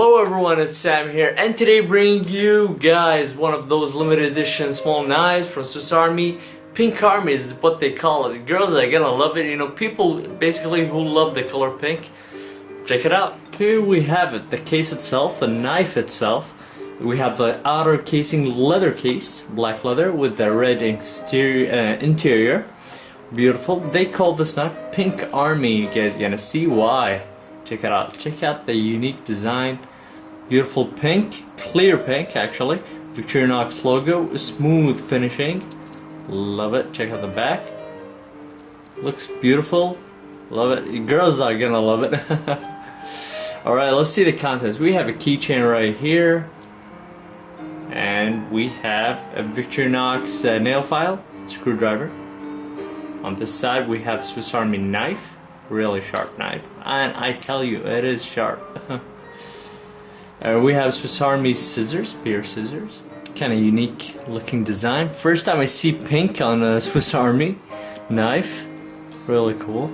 Hello everyone, it's Sam here, and today bringing you guys one of those limited edition small knives from Swiss Army. Pink Army is what they call it. Girls are gonna love it. You know, people basically who love the color pink. Check it out. Here we have it, the case itself, the knife itself. We have the outer casing leather case, black leather with the red interior. Beautiful. They call this knife Pink Army. You guys are gonna see why. Check it out. Check out the unique design. Beautiful pink, clear pink actually. Victorinox logo, smooth finishing. Love it. Check out the back. Looks beautiful. Love it. Girls are gonna love it. Alright, let's see the contents. We have a keychain right here. And we have a Victorinox nail file, screwdriver. On this side we have a Swiss Army knife. Really sharp knife, and I tell you, it is sharp. We have Swiss Army scissors, pair scissors. Kind of unique looking design. First time I see pink on a Swiss Army knife. Really cool.